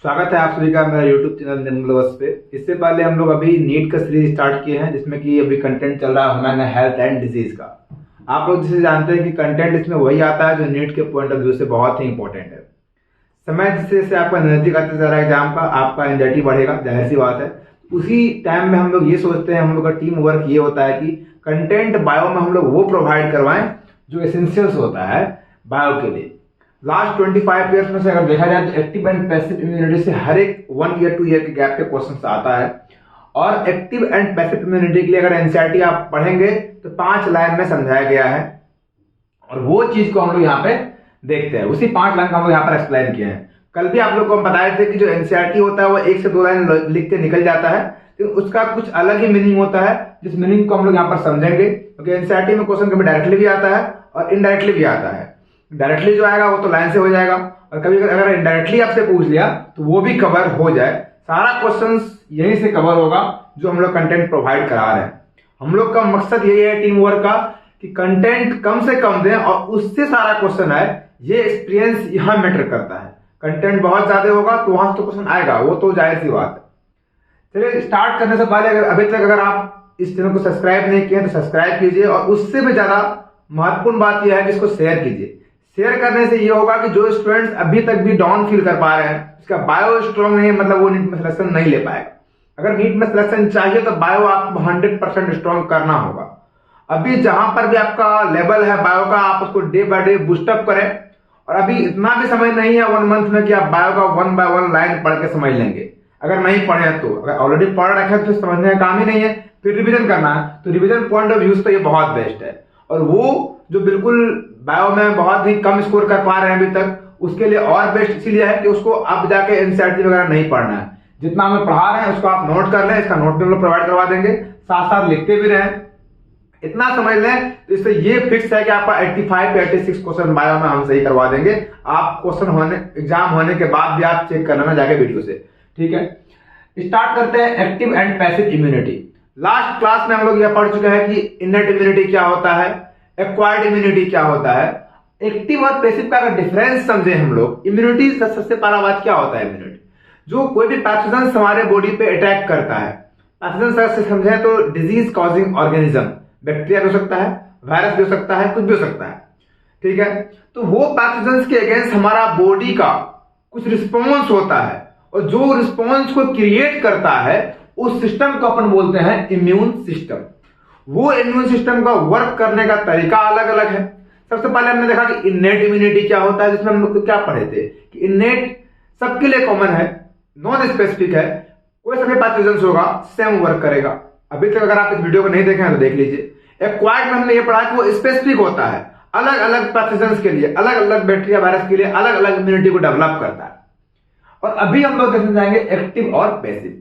स्वागत है आप सभी का मेरा यूट्यूब चैनल निम्नवश पे। इससे पहले हम लोग अभी नीट का सीरीज स्टार्ट किए हैं, जिसमें कि अभी कंटेंट चल रहा है ह्यूमन हेल्थ एंड डिजीज का। आप लोग जिसे जानते हैं कि कंटेंट इसमें वही आता है जो नीट के पॉइंट ऑफ व्यू से बहुत ही इंपॉर्टेंट है। समय जैसे आपका नजदीक आते जा रहा है एग्जाम का, आपका एंजाइटी बढ़ेगा, जाहिर सी बात है। उसी टाइम में हम लोग ये सोचते हैं, हम लोग का टीम वर्क ये होता है कि कंटेंट बायो में हम लोग वो प्रोवाइड करवाएं जो एसेंशियल्स होता है बायो के लिए। लास्ट 25 ईयर्स में से अगर देखा जाए तो एक्टिव एंड पैसिव इम्यूनिटी से हर एक 1 ईयर 2 ईयर के गैप पे क्वेश्चन आता है। और एक्टिव एंड पैसिव इम्यूनिटी के लिए अगर एनसीईआरटी आप पढ़ेंगे तो 5 लाइन में समझाया गया है, और वो चीज को हम लोग यहाँ पे देखते हैं। उसी 5 लाइन को हम लोग यहाँ पर एक्सप्लेन किए हैं। कल भी आप लोग को हम बताए थे कि जो एनसीईआरटी होता है वो 1 से 2 लाइन लिख के निकल जाता है, तो उसका कुछ अलग ही मीनिंग होता है, जिस मीनिंग को हम लोग यहाँ पर समझेंगे। क्योंकि एनसीईआरटी में क्वेश्चन कभी डायरेक्टली भी आता है और इनडायरेक्टली भी आता है। डायरेक्टली जो आएगा वो तो लाइन से हो जाएगा, और कभी अगर इनडायरेक्टली आपसे पूछ लिया तो वो भी कवर हो जाए। सारा क्वेश्चंस यहीं से कवर होगा जो हम लोग कंटेंट प्रोवाइड करा रहे हैं। हम लोग का मकसद यही है टीम वर्क का कि कंटेंट कम से कम दें और उससे सारा क्वेश्चन आए। ये एक्सपीरियंस यहाँ मैटर करता है। कंटेंट बहुत ज्यादा होगा तो वहां से तो क्वेश्चन आएगा, वो तो जाहिर सी बात है। चलिए स्टार्ट करने से पहले अभी तक अगर आप इस चैनल को सब्सक्राइब नहीं किए तो सब्सक्राइब कीजिए, और उससे भी ज्यादा महत्वपूर्ण बात यह है कि इसको शेयर कीजिए। शेयर करने से ये होगा कि जो स्टूडेंट्स अभी तक भी डाउन फील कर पा रहे हैं, इसका बायो स्ट्रॉन्ग नहीं है, मतलब वो नीट में सिलेक्शन नहीं ले पाएगा। अगर नीट में सिलेक्शन चाहिए तो बायो आपको 100% स्ट्रॉन्ग करना होगा। अभी जहां पर भी आपका लेवल है बायो का, आप उसको डे बाय डे बूस्टअप करें। और अभी इतना भी समय नहीं है 1 मंथ में कि आप बायो का 1 by 1 लाइन पढ़ के समझ लेंगे। अगर नहीं पढ़े तो, अगर ऑलरेडी पढ़ रखे तो समझने का काम ही नहीं है, फिर रिविजन करना है। तो रिविजन पॉइंट ऑफ व्यू से तो ये बहुत बेस्ट है। और वो जो बिल्कुल बायो में बहुत ही कम स्कोर कर पा रहे हैं अभी तक, उसके लिए और बेस्ट इसीलिए है कि उसको अब जाके एनसीईआरटी वगैरह नहीं पढ़ना है। जितना हमें पढ़ा रहे हैं उसको आप नोट कर लें, इसका नोट भी हम लोग प्रोवाइड करवा देंगे, साथ साथ लिखते भी रहें। इतना समझ लें तो इससे ये फिक्स है कि आपका 85 से 86 क्वेश्चन बायो में हम सही करवा देंगे। आप क्वेश्चन होने एग्जाम होने के बाद भी आप चेक कर लेना जाके वीडियो से, ठीक है। स्टार्ट करते हैं active and passive immunity. Last class में हम लोग यह पढ़ चुके हैं कि इननेट इम्यूनिटी क्या होता है, एक्वायर्ड इम्यूनिटी क्या होता है। एक्टिव और पैसिव का अगर डिफरेंस समझे हम लोग, इम्यूनिटी सबसे पहला बात क्या होता है। इम्यूनिटी जो कोई भी पैथोजन हमारे बॉडी पे अटैक करता है। पैथोजन से समझे तो डिजीज कॉजिंग ऑर्गेनिज्म, बैक्टीरिया भी हो सकता है, वायरस भी हो सकता है, कुछ भी हो सकता है, ठीक है। तो वो पैथोजन के अगेंस्ट हमारा बॉडी का कुछ रिस्पॉन्स होता है, और जो रिस्पॉन्स को क्रिएट करता है उस सिस्टम को अपन बोलते हैं इम्यून सिस्टम। वो इम्यून सिस्टम का वर्क करने का तरीका अलग अलग है। सबसे पहले हमने देखा कि इननेट इम्यूनिटी क्या होता है, जिसमें हम लोग क्या पढ़े थे कि इननेट सबके लिए कॉमन है, नॉन स्पेसिफिक है। कोई सभी पैथोजन होगा सेम वर्क करेगा। अभी तक अगर आप इस वीडियो को नहीं देखे हैं तो देख लीजिए। एक्वायर्ड में हमने ये पढ़ा कि वो स्पेसिफिक होता है, अलग अलग पैथोजन के लिए, अलग अलग बैक्टीरिया वायरस के लिए अलग अलग इम्यूनिटी को डेवलप करता है। और अभी हम लोग देखने जाएंगे एक्टिव और पैसिव।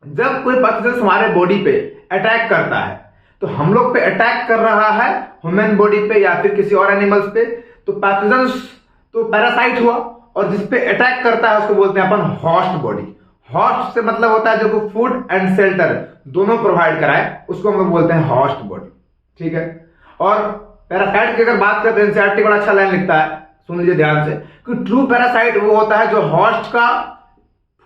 जब कोई पैथोजन हमारे बॉडी पे अटैक करता है, तो हम लोग पे अटैक कर रहा है ह्यूमन बॉडी पे या फिर किसी और एनिमल्स पे, तो पैथोजन तो पैरासाइट हुआ, और जिस पे अटैक करता है उसको बोलते हैं अपन होस्ट बॉडी। होस्ट से मतलब होता है जो फूड एंड शेल्टर दोनों प्रोवाइड कराए, उसको हम लोग बोलते हैं होस्ट बॉडी, ठीक है। और पैरासाइट की अगर बात करते हैं, एनसीईआरटी बड़ा अच्छा लाइन लिखता है, सुन लीजिए ध्यान से, कि ट्रू पैरासाइट वो होता है जो होस्ट का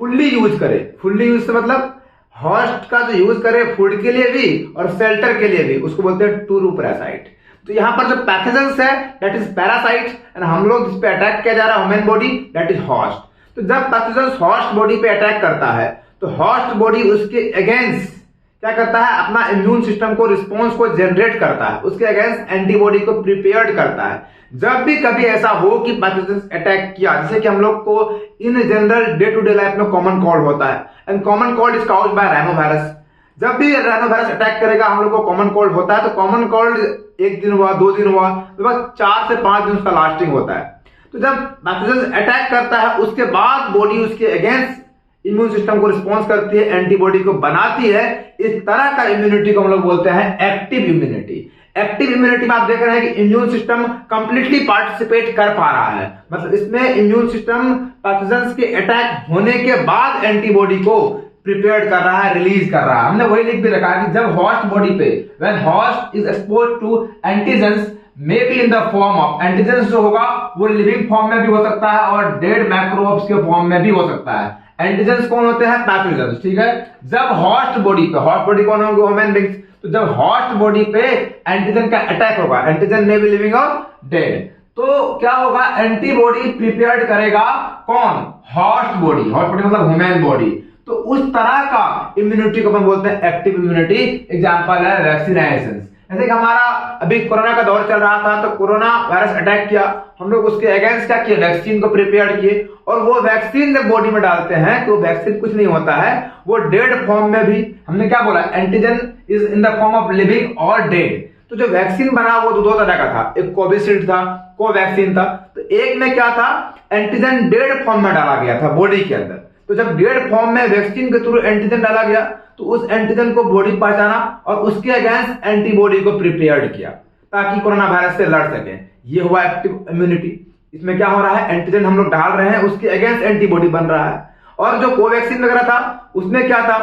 फुल्ली यूज करे। फुल्ली यूज से मतलब होस्ट का जो यूज करे फूड के लिए भी और शेल्टर के लिए भी, उसको बोलते हैं ट्रू पैरासाइट। तो यहां पर जो पैथोजेंस है दैट इज पैरासाइट, एंड हम लोग जिस पे अटैक किया जा रहा है human body that is host. तो जब पैथोजेंस होस्ट बॉडी पे अटैक करता है तो होस्ट बॉडी उसके अगेंस्ट क्या करता है, अपना इम्यून सिस्टम को रिस्पॉन्स को जनरेट करता है, उसके अगेंस्ट एंटीबॉडी को प्रिपेयर्ड करता है। जब भी कभी ऐसा हो कि पैथोजेंस अटैक किया, जैसे कि हम लोग को in general day to day life में कॉमन कोल्ड होता है, and common cold is caused by rhinovirus. जब भी राइनोवायरस अटैक करेगा हम लोग को कॉमन कोल्ड होता है, तो कॉमन कोल्ड 1 दिन हुआ, 2 दिन हुआ, लगभग 4 से 5 दिन उसका लास्टिंग होता है। तो जब पैथोजन अटैक करता है उसके बाद बॉडी उसके अगेंस्ट इम्यून सिस्टम को रिस्पॉन्स करती है, एंटीबॉडी को बनाती है। इस तरह का इम्यूनिटी को हम लोग बोलते हैं एक्टिव इम्यूनिटी। एक्टिव इम्यूनिटी में आप देख रहे हैं कि इम्यून सिस्टम कंप्लीटली पार्टिसिपेट कर पा रहा है, मतलब इसमें इम्यून सिस्टम पैथोजेंस के अटैक होने के बाद एंटीबॉडी को प्रिपेयर कर रहा है, रिलीज कर रहा है। हमने वही लिख भी रखा है कि जब होस्ट बॉडी पे when host is exposed to antigens may be in the form of antigen, जो होगा वो लिविंग फॉर्म में भी हो सकता है और डेड माइक्रोब्स के फॉर्म में भी हो सकता है। एंटीजन कौन होते हैं? पैथोजन, ठीक है। जब होस्ट बॉडी पे, होस्ट बॉडी कौन होंगे? Human beings. तो जब होस्ट बॉडी पे एंटीजन का अटैक होगा, एंटीजन में भी लिविंग और डेड, तो क्या होगा? एंटीबॉडी प्रिपेयर करेगा कौन? Host body. होस्ट बॉडी मतलब ह्यूमन बॉडी। तो उस तरह का इम्यूनिटी को अपन बोलते हैं एक्टिव इम्यूनिटी। एग्जांपल है वैक्सीनेशन। जैसे कि हमारा अभी कोरोना का दौर चल रहा था, तो कोरोना वायरस अटैक किया, हम लोग उसके अगेंस्ट क्या किए? वैक्सीन को प्रिपेयर किए। और वो वैक्सीन जब बॉडी में डालते हैं तो वैक्सीन कुछ नहीं होता है, वो डेड फॉर्म में भी, हमने क्या बोला? Antigen is in the form of living और डेड। तो जो वैक्सीन बना वो दो तरह का था, एक कोविशील्ड था, कोवैक्सीन था। तो एक में क्या था? एंटीजन डेड फॉर्म में डाला गया था बॉडी के अंदर। तो जब डेड फॉर्म में वैक्सीन के थ्रू एंटीजन डाला गया तो उस एंटीजन को बॉडी पहचाना और उसके अगेंस्ट एंटीबॉडी को प्रिपेयर्ड किया ताकि कोरोना वायरस से लड़ सके। ये हुआ एक्टिव इम्यूनिटी। इसमें क्या हो रहा है? एंटीजन हम लोग डाल रहे हैं, उसके अगेंस्ट एंटीबॉडी बन रहा है। और जो कोवैक्सीन वगैरह था उसमें क्या था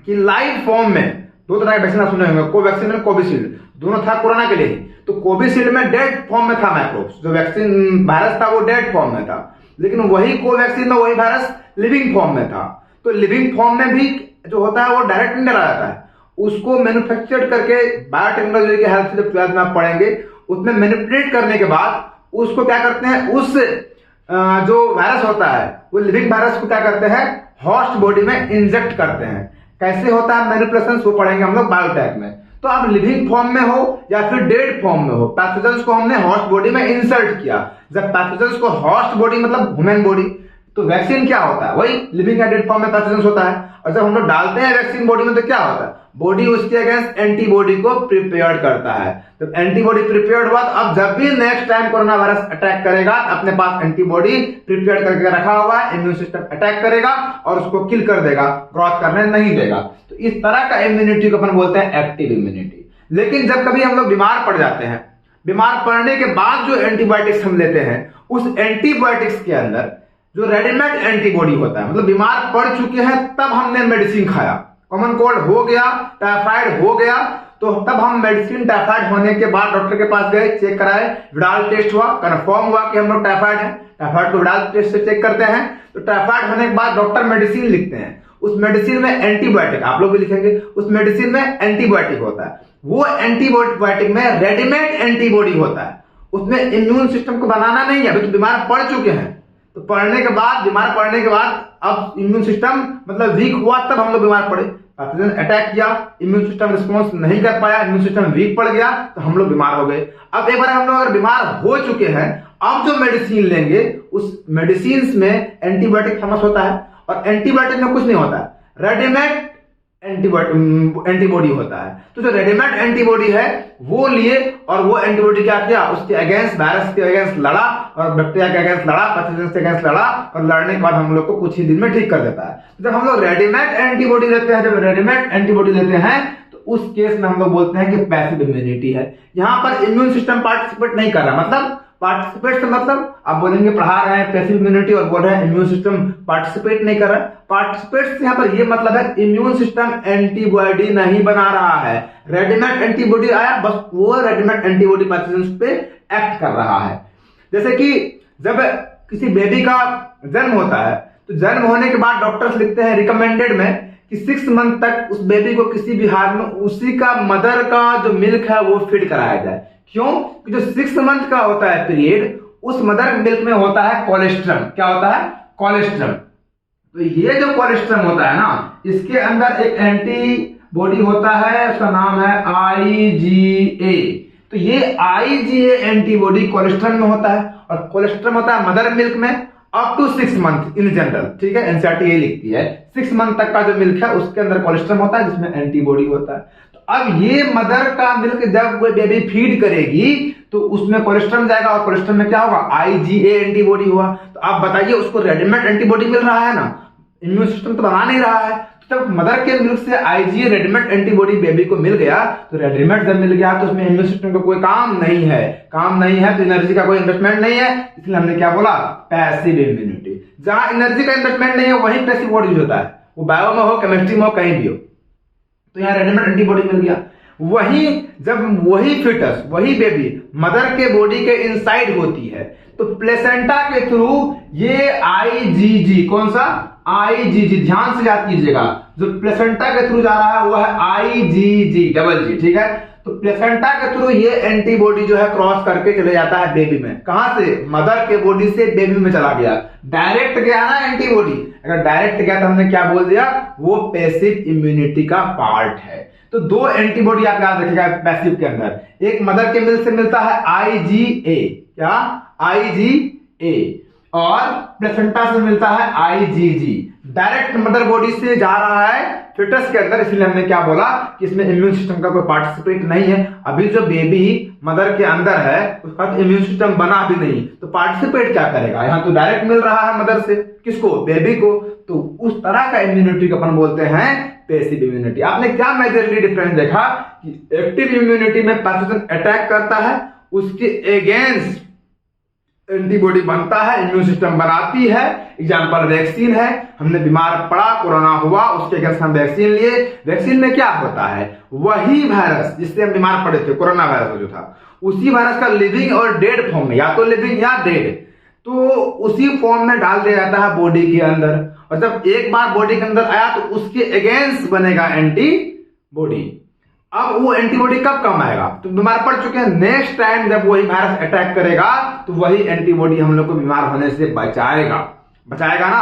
कि लाइव फॉर्म में, दो तरह के वैक्सीन सुने होंगे, कोवैक्सीन और कोविशील्ड, दोनों था कोरोना के लिए ही। तो कोविशील्ड में डेड फॉर्म में था माइक्रोब्स, जो वैक्सीन वायरस था वो डेड फॉर्म में था, लेकिन वही कोवैक्सीन में वही वायरस लिविंग फॉर्म में था। तो लिविंग फॉर्म में भी जो होता है वो डायरेक्ट नहीं डाला जाता है, उसको मैन्युफैक्चर करके बायोटेक्नोलॉजी के हेल्प से जब 12th में आप पढ़ेंगे, उसमें मैनिपुलेट करने के बाद उसको क्या करते हैं? उस जो वायरस होता है वो लिविंग वायरस को क्या करते हैं? होस्ट बॉडी में इंजेक्ट करते हैं। कैसे होता है मैनिपुलेशन, वो पढ़ेंगे हम लोग बायोटेक में। तो आप लिविंग फॉर्म में हो या फिर डेड फॉर्म में हो, पैथोजेंस को हमने होस्ट बॉडी में इंसर्ट किया। जब पैथोजेंस को होस्ट बॉडी मतलब ह्यूमन बॉडी, तो वैक्सीन क्या होता है? वही लिविंग या डेड फॉर्म में पैथोजेंस होता है। और जब हम लोग डालते हैं वैक्सीन बॉडी में तो क्या होता है? बॉडी उसके अगेंस्ट एंटीबॉडी को प्रिपेयर करता है। जब एंटीबॉडी प्रिपेयर हुआ तो अब जब भी next time corona virus attack करेगा, अपने पास एंटीबॉडी प्रिपेयर करके रखा हुआ है, इम्यून सिस्टम अटैक करेगा और उसको किल कर देगा, ग्रोथ करने नहीं देगा। तो इस तरह का इम्यूनिटी को अपन बोलते हैं एक्टिव इम्यूनिटी। लेकिन जब कभी हम लोग बीमार पड़ जाते हैं, बीमार पड़ने के बाद जो एंटीबायोटिक्स हम लेते हैं, उस एंटीबायोटिक्स के अंदर जो रेडीमेड एंटीबॉडी होता है, मतलब बीमार पड़ चुके हैं तब हमने मेडिसिन खाया, कॉमन कोल्ड हो गया, टाइफाइड हो गया, तो तब हम मेडिसिन, टाइफाइड होने के बाद डॉक्टर के पास गए, चेक कराए, विडाल टेस्ट हुआ, कंफर्म हुआ कि हम लोग टाइफाइड है। टाइफाइड को विडाल टेस्ट से चेक करते हैं। तो टाइफाइड होने के बाद डॉक्टर मेडिसिन लिखते हैं, उस मेडिसिन में एंटीबायोटिक, आप लोग भी लिखेंगे, उस मेडिसिन में एंटीबायोटिक होता है। वो एंटीबायोटिक में रेडीमेड एंटीबॉडी होता है, उसमें इम्यून सिस्टम को बनाना नहीं है। अभी तो बीमार पड़ चुके हैं, तो पढ़ने के बाद, बीमार पड़ने के बाद अब इम्यून सिस्टम मतलब वीक हुआ, तब हम लोग बीमार पड़े, पैथोजन अटैक किया, इम्यून सिस्टम रिस्पॉन्स नहीं कर पाया, इम्यून सिस्टम वीक पड़ गया, तो हम लोग बीमार हो गए। अब एक बार हम लोग अगर बीमार हो चुके हैं, अब जो मेडिसिन लेंगे उस मेडिसिन में एंटीबायोटिक फेमस होता है, और एंटीबायोटिक में कुछ नहीं होता है, रेडीमेड एंटीबॉडी होता है। तो जो रेडीमेड एंटीबॉडी है वो लिए, और वो एंटीबॉडी क्या किया? उसके अगेंस्ट, वायरस के अगेंस्ट लड़ा, और बैक्टीरिया के अगेंस्ट लड़ा, पैथोजन के अगेंस्ट लड़ा, और लड़ने के बाद हम लोग को कुछ ही दिन में ठीक कर देता है। तो जब हम लोग रेडीमेड एंटीबॉडी लेते हैं, जब रेडीमेड एंटीबॉडी लेते हैं, तो उस केस में हम लोग बोलते हैं कि पैसिव इम्यूनिटी है। यहां पर इम्यून सिस्टम पार्टिसिपेट नहीं कर रहा, मतलब पार्टिसिपेट से मतलब आप बोलेंगे पढ़ा रहे हैं पैसिव इम्यूनिटी और बोल रहे हैं इम्यून सिस्टम पार्टिसिपेट नहीं कर रहा है। पार्टिसिपेट से यहाँ पर ये मतलब है इम्यून सिस्टम एंटीबॉडी नहीं बना रहा है, रेडीमेड एंटीबॉडी आया, बस वो रेडीमेड एंटीबॉडी पैथोजेंस पे एक्ट कर रहा है। जैसे कि जब किसी बेबी का जन्म होता है, तो जन्म होने के बाद डॉक्टर्स लिखते हैं रिकमेंडेड में कि 6 मंथ तक उस बेबी को किसी भी हाल में उसी का मदर का जो मिल्क है वो फीड कराया जाए। क्यों? जो 6 मंथ का होता है पीरियड, उस मदर मिल्क में होता है कोलेस्ट्रम। क्या होता है? कोलेस्ट्रम। तो ये जो कोलेस्ट्रम होता है ना, इसके अंदर एक एंटीबॉडी होता है, उसका नाम है IgA। तो ये IgA एंटीबॉडी कोलेस्ट्रम में होता है, और कोलेस्ट्रम होता है मदर मिल्क में up to 6 month in general. ठीक है, एनसीईआरटी ये लिखती है 6 मंथ तक का जो मिल्क है उसके अंदर कोलेस्ट्रम होता है जिसमें एंटीबॉडी होता है। अब ये मदर का मिल्क जब कोई बेबी फीड करेगी तो उसमें कोलेस्ट्रम जाएगा, और कोलेस्ट्रम में क्या होगा? IgA एंटीबॉडी हुआ। तो आप बताइए, उसको रेडीमेड एंटीबॉडी मिल रहा है ना, इम्यून सिस्टम तो बना नहीं रहा है। तो जब मदर के मिल्क से IgA रेडीमेड एंटीबॉडी बेबी को मिल गया, तो रेडीमेड जब मिल गया तो उसमें इम्यून सिस्टम का कोई काम नहीं है, तो एनर्जी का कोई इन्वेस्टमेंट नहीं है, इसलिए हमने क्या बोला? Passive immunity. जहां एनर्जी का इन्वेस्टमेंट नहीं है वहीं पैसिव वर्ड यूज होता है, वो बायो में हो, केमिस्ट्री में हो, कहीं भी हो। तो यहाँ रेडीमेड एंटीबॉडी मिल गया, वही जब वही फिटस, वही बेबी मदर के बॉडी के इनसाइड होती है, तो प्लेसेंटा के थ्रू ये आईजीजी, कौन सा आईजीजी, ध्यान से याद कीजिएगा, जो प्लेसेंटा के थ्रू जा रहा है वो है आईजीजी, डबल जी, ठीक है। तो प्लेसेंटा के थ्रू ये एंटीबॉडी जो है क्रॉस करके चले जाता है बेबी में। कहां से? मदर के बॉडी से बेबी में चला गया। डायरेक्ट गया ना एंटीबॉडी, अगर डायरेक्ट गया तो हमने क्या बोल दिया, वो पैसिव इम्यूनिटी का पार्ट है। तो दो एंटीबॉडी आप याद रखिएगा पैसिव के अंदर, एक मदर के मिल्क से मिलता है आईजीए, क्या आईजीए, और प्लेसेंटा से मिलता है आईजीजी। डायरेक्ट मदर बॉडी से जा रहा है फिटस के अंदर, इसलिए हमने क्या बोला कि इसमें इम्यून सिस्टम का कोई पार्टिसिपेट नहीं है। अभी जो बेबी मदर के अंदर है उसका तो इम्यून सिस्टम बना भी नहीं, तो पार्टिसिपेट क्या करेगा? यहाँ तो डायरेक्ट मिल रहा है मदर से, किसको? बेबी को। तो उस तरह का इम्यूनिटी को अपन बोलते हैं पैसिव इम्यूनिटी। आपने क्या मेजरली डिफरेंस देखा कि एक्टिव इम्यूनिटी में पैथोजन अटैक करता है, उसके अगेंस्ट एंटीबॉडी बनता है, इम्यून सिस्टम बनाती है। एग्जांपल वैक्सीन है, हमने बीमार पड़ा, कोरोना हुआ, उसके अगेंस्ट हम वैक्सीन लिए। वैक्सीन में क्या होता है? वही वायरस जिससे हम बीमार पड़े थे, कोरोना वायरस जो था, उसी वायरस का लिविंग और डेड फॉर्म में, या तो लिविंग या डेड, तो उसी फॉर्म में डाल दिया जाता है बॉडी के अंदर। और जब एक बार बॉडी के अंदर आया तो उसके अगेंस्ट बनेगा एंटीबॉडी। अब वो एंटीबॉडी कब काम आएगा? तो बीमार पड़ चुके हैं, नेक्स्ट टाइम जब वही वायरस अटैक करेगा तो वही एंटीबॉडी हम लोग को बीमार होने से बचाएगा ना।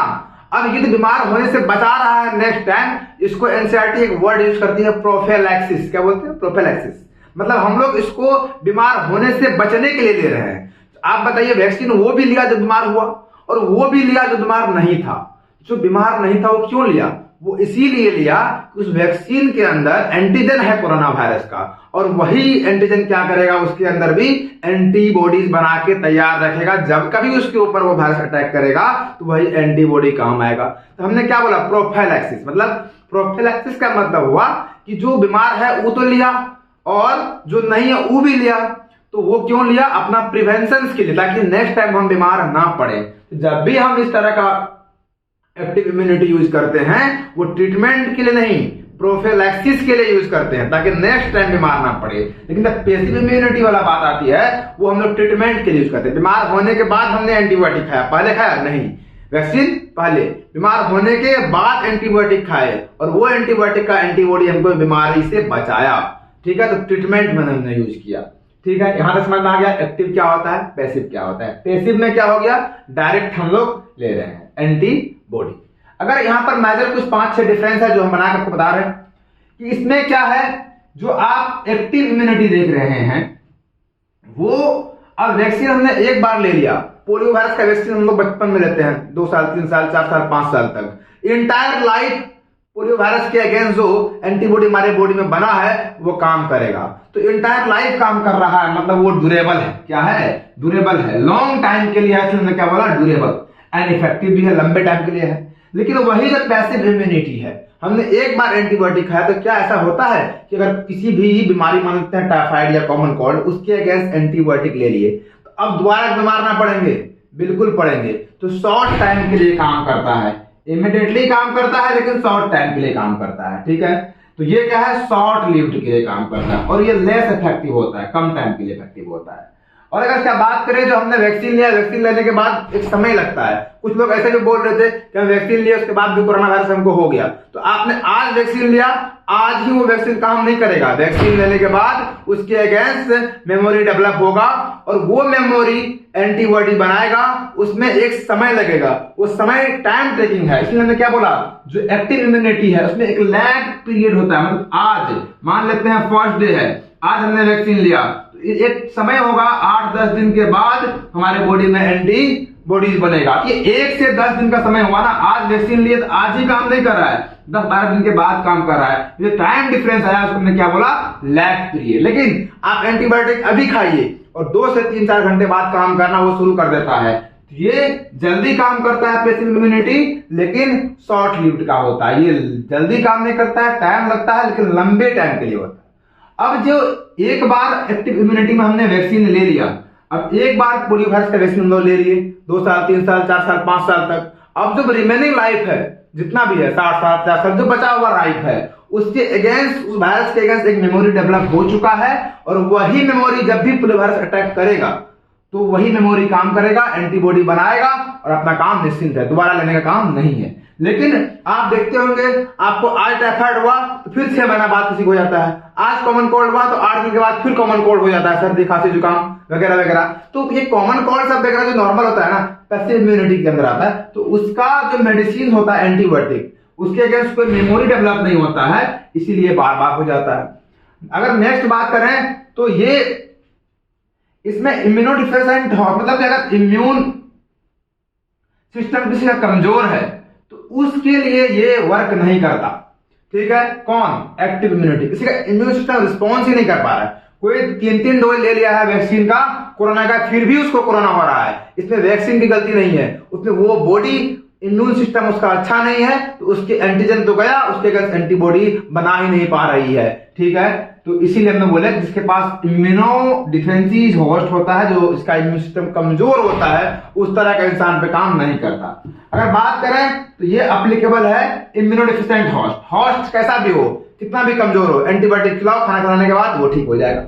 अब ये तो बीमार होने से बचा रहा है नेक्स्ट टाइम, इसको एनसीईआरटी एक वर्ड यूज करती है, प्रोफिलैक्सिस। क्या बोलते हैं? प्रोफिलैक्सिस। मतलब हम लोग इसको बीमार होने से बचने के लिए ले रहे हैं। आप बताइए, वैक्सीन वो भी लिया जो बीमार हुआ, और वो भी लिया जो बीमार नहीं था। जो बीमार नहीं था वो क्यों लिया? वो इसीलिए लिया कि उस वैक्सीन के अंदर एंटीजन है कोरोना वायरस का, और वही एंटीजन क्या करेगा, उसके अंदर भी एंटीबॉडीज बना के तैयार रखेगा। जब कभी उसके ऊपर वो वायरस अटैक करेगा तो वही एंटीबॉडी काम आएगा। तो हमने क्या बोला? प्रोफिलैक्सिस। मतलब प्रोफिलैक्सिस का मतलब हुआ कि जो बीमार है वो तो लिया, और जो नहीं है वो भी लिया। तो वो क्यों लिया? अपना प्रिवेंशन के लिए, ताकि नेक्स्ट टाइम हम बीमार ना पड़े। जब भी हम इस तरह का एक्टिव इम्यूनिटी यूज करते हैं, वो ट्रीटमेंट के लिए नहीं, प्रोफिलैक्सिस के लिए यूज करते हैं, ताकि नेक्स्ट टाइम बीमार ना पड़े। लेकिन जब पैसिव इम्यूनिटी वाला बात आती है, वो हम लोग ट्रीटमेंट के लिए यूज करते हैं। बीमार होने के बाद हमने एंटीबायोटिक खाया, पहले खाया नहीं, वैक्सीन पहले, बीमार होने के बाद एंटीबायोटिक खाए, और वो एंटीबायोटिक का एंटीबॉडी हमको बीमारी से बचाया। ठीक है, तो ट्रीटमेंट में हमने यूज किया। ठीक है, यहां तक समझ में आ गया एक्टिव क्या होता है, पैसिव क्या होता है। पैसिव में क्या हो गया? डायरेक्ट हम लोग ले रहे हैं एंटीबॉडी। अगर यहां पर मेजर कुछ 5-6 डिफरेंस है जो हम बनाकर आपको बता रहे हैं कि इसमें क्या है, जो आप एक्टिव इम्यूनिटी देख रहे हैं वो, अब वैक्सीन हमने एक बार ले लिया, पोलियो वायरस का वैक्सीन हम लोग बचपन में लेते हैं, 2 साल 3 साल 4 साल 5 साल तक, इंटायर लाइफ पोलियो वायरस के अगेंस्ट जो एंटीबॉडी हमारे बॉडी में बना है वो काम करेगा। तो इंटायर लाइफ काम कर रहा है, मतलब वो ड्यूरेबल है। क्या है? ड्यूरेबल है, लॉन्ग टाइम के लिए है, इसलिए क्या बोला? ड्यूरेबल एंड इफेक्टिव भी है, लंबे टाइम के लिए है। लेकिन वही जब पैसिव इम्यूनिटी है, हमने एक बार एंटीबायोटिक खाया, तो क्या ऐसा होता है कि अगर किसी भी बीमारी मान लेते हैं टाइफाइड या कॉमन कोल्ड, उसके अगेंस्ट एंटीबायोटिक ले लिए, तो अब दोबारा बीमार ना पड़ेंगे? बिल्कुल पड़ेंगे। तो शॉर्ट टाइम के लिए काम करता है, इमीडिएटली काम करता है, लेकिन शॉर्ट टाइम के लिए काम करता है। ठीक है, तो ये क्या है? शॉर्ट लिव्ड के लिए काम करता है, और ये लेस इफेक्टिव होता है, कम टाइम के लिए इफेक्टिव होता है। और अगर क्या बात करें, जो हमने वैक्सीन लिया, वैक्सीन लेने के बाद एक समय लगता है। कुछ लोग ऐसे भी बोल रहे थे कि हम वैक्सीन लिया उसके बाद भी कोरोना वायरस हमको हो गया। तो आपने आज वैक्सीन लिया, आज ही वो वैक्सीन काम नहीं करेगा। वैक्सीन लेने के बाद उसके अगेंस्ट मेमोरी डेवलप होगा, और वो मेमोरी एंटीबॉडी बनाएगा, उसमें एक समय लगेगा, वो समय टाइम टेकिंग है। इसलिए हमने क्या बोला, जो एक्टिव इम्यूनिटी है उसमें एक लैग पीरियड होता है। मतलब आज मान लेते हैं फर्स्ट डे है, आज हमने वैक्सीन लिया, एक समय होगा 8-10 दिन के बाद हमारे बॉडी में एंटीबॉडीज बनेगा। ये 1 से 10 दिन का समय हुआ ना, आज वैक्सीन लिए तो आज ही काम नहीं कर रहा है, 10-12 दिन के बाद काम कर रहा है। जो टाइम डिफरेंस आया उसको हमने क्या बोला? Lag period. लेकिन आप एंटीबायोटिक अभी खाइए और 2 से 3-4 घंटे बाद काम करना वो शुरू कर देता है। ये जल्दी काम करता है पैसिव इम्यूनिटी, लेकिन शॉर्ट लिव्ड का होता है। ये जल्दी काम नहीं करता है, टाइम लगता है, लेकिन लंबे टाइम के लिए होता है। अब जो एक बार एक्टिव इम्यूनिटी में हमने वैक्सीन ले लिया, अब एक बार पोलियो वायरस का वैक्सीन हम लोग ले लिए 2 साल 3 साल 4 साल 5 साल तक, अब जो रिमेनिंग लाइफ है जितना भी है 60 साल 50 साल जो बचा हुआ लाइफ है, उसके अगेंस्ट, उस वायरस के अगेंस्ट एक मेमोरी डेवलप हो चुका है, और वही मेमोरी जब भी पूरे वायरस अटैक करेगा तो वही मेमोरी काम करेगा, एंटीबॉडी बनाएगा और अपना काम निश्चिंत है, दोबारा लेने का काम नहीं है। लेकिन आप देखते होंगे, आपको आज टाइफाइड हुआ तो फिर 6 महीना बाद किसी को हो जाता है, आज कॉमन कोल्ड हुआ तो 8 दिन के बाद फिर कॉमन कोल्ड हो जाता है, सर्दी खांसी जुकाम वगैरह वगैरह। तो ये कॉमन कोल्ड सब वगैरह जो नॉर्मल होता है ना, पैसिव इम्यूनिटी के अंदर आता है, तो उसका जो मेडिसिन होता है एंटीबायोटिक, उसके अगेंस्ट कोई मेमोरी डेवलप नहीं होता है, इसीलिए बार बार हो जाता है। अगर नेक्स्ट बात करें तो ये इसमें इम्यूनोडिफिशिएंट हो, मतलब अगर इम्यून सिस्टम किसी का कमजोर है तो उसके लिए ये वर्क नहीं करता। ठीक है, कौन? एक्टिव इम्यूनिटी, किसी का इम्यून सिस्टम रिस्पॉन्स ही नहीं कर पा रहा है। कोई 3 डोज ले लिया है वैक्सीन का, कोरोना का, फिर भी उसको कोरोना हो रहा है, इसमें वैक्सीन की गलती नहीं है, उसमें वो बॉडी इम्यून सिस्टम उसका अच्छा नहीं है, तो उसके एंटीजन तो गया, उसके अगेंस्ट एंटीबॉडी बना ही नहीं पा रही है। ठीक है, तो इसीलिए हमने बोला जिसके पास इम्यूनो डिफेंसिव होस्ट होता है, जो इसका इम्यून सिस्टम कमजोर होता है, उस तरह का इंसान पे काम नहीं करता। अगर बात करें तो ये एप्लीकेबल है इम्यूनो डिफिशिएंट होस्ट। होस्ट कैसा भी हो, कितना भी कमजोर हो, एंटीबायोटिक खिलाओ, खाना खाने के बाद वो ठीक हो जाएगा।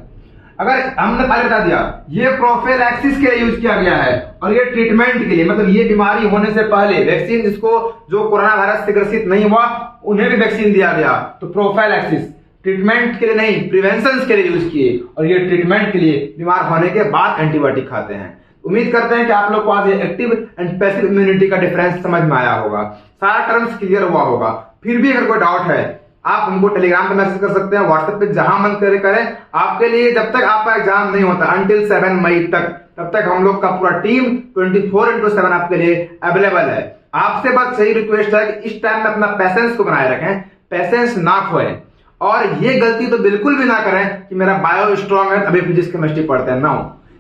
अगर हमने पहले बता दिया ये प्रोफिलैक्सिस के लिए यूज किया गया है, और ये ट्रीटमेंट के लिए, मतलब ये बीमारी होने से पहले वैक्सीन, जिसको जो कोरोना वायरस से ग्रसित नहीं हुआ उन्हें भी वैक्सीन दिया गया, तो प्रोफिलैक्सिस ट्रीटमेंट के लिए नहीं, प्रिवेंशन के लिए यूज किए, और ये ट्रीटमेंट के लिए बीमार होने के बाद एंटीबायोटिक खाते हैं। उम्मीद करते हैं कि आप लोग को आज ये एक्टिव एंड पैसिव इम्यूनिटी का डिफरेंस समझ में आया होगा, सारा टर्म्स क्लियर हुआ होगा। फिर भी अगर कोई डाउट है आप हमको टेलीग्राम पे मैसेज कर सकते हैं, व्हाट्सएप पे, जहां मन करे करें। आपके लिए जब तक आपका एग्जाम नहीं होता, अंटिल 7 मई तक, तब तक हम लोग का पूरा टीम 24/7 आपके लिए अवेलेबल है। आपसे बस सही रिक्वेस्ट है कि इस टाइम में अपना पैसेंस को बनाए रखें, पैसेंस ना खोएं, और ये गलती तो बिल्कुल भी ना करें कि मेरा बायो स्ट्रांग है अभी फिजिक्स केमिस्ट्री पढ़ते हैं। ना,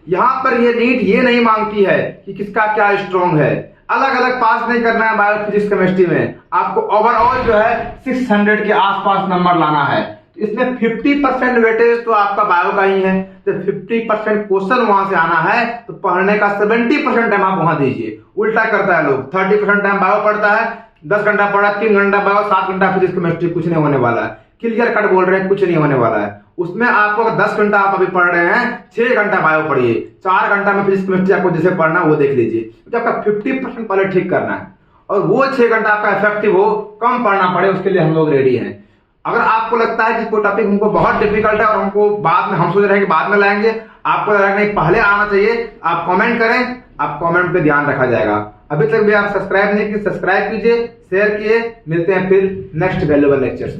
यहाँ पर ये नीट ये नहीं मांगती है कि किसका क्या स्ट्रांग है, अलग अलग पास नहीं करना है बायो फिजिक्स केमिस्ट्री में, आपको ओवरऑल जो है 600 के आसपास नंबर लाना है। तो इसमें 50% वेटेज तो आपका बायो का ही है, तो 50% क्वेश्चन वहां से आना है, तो पढ़ने का 70% टाइम आप वहां दीजिए। उल्टा करता है लोग, 30% टाइम बायो पढ़ता है, 10 घंटा पढ़ा, 3 घंटा बायो, 7 घंटा फिजिक्स केमिस्ट्री, कुछ नहीं होने वाला है। क्लियर कट बोल रहे हैं, कुछ नहीं होने वाला है। उसमें आपको 10 घंटा आप अभी पढ़ रहे हैं, 6 घंटा बायो पढ़िए, 4 घंटा में फिजिक्स केमिस्ट्री आपको जैसे पढ़ना वो देख लीजिए। तो आपका 50% पहले ठीक करना है, और वो 6 घंटा आपका इफेक्टिव हो, कम पढ़ना पड़े, उसके लिए हम लोग रेडी हैं। अगर आपको लगता है कि कोई टॉपिक हमको बहुत डिफिकल्ट है और हमको बाद में, हम सोच रहे हैं कि बाद में लाएंगे, आपको लग रहा है नहीं पहले आना चाहिए, आप कमेंट करें, आप कमेंट पे ध्यान रखा जाएगा। अभी तक भी आप सब्सक्राइब नहीं किए, सब्सक्राइब कीजिए, शेयर किए। मिलते हैं फिर नेक्स्ट वैल्यूएबल लेक्चर्स में।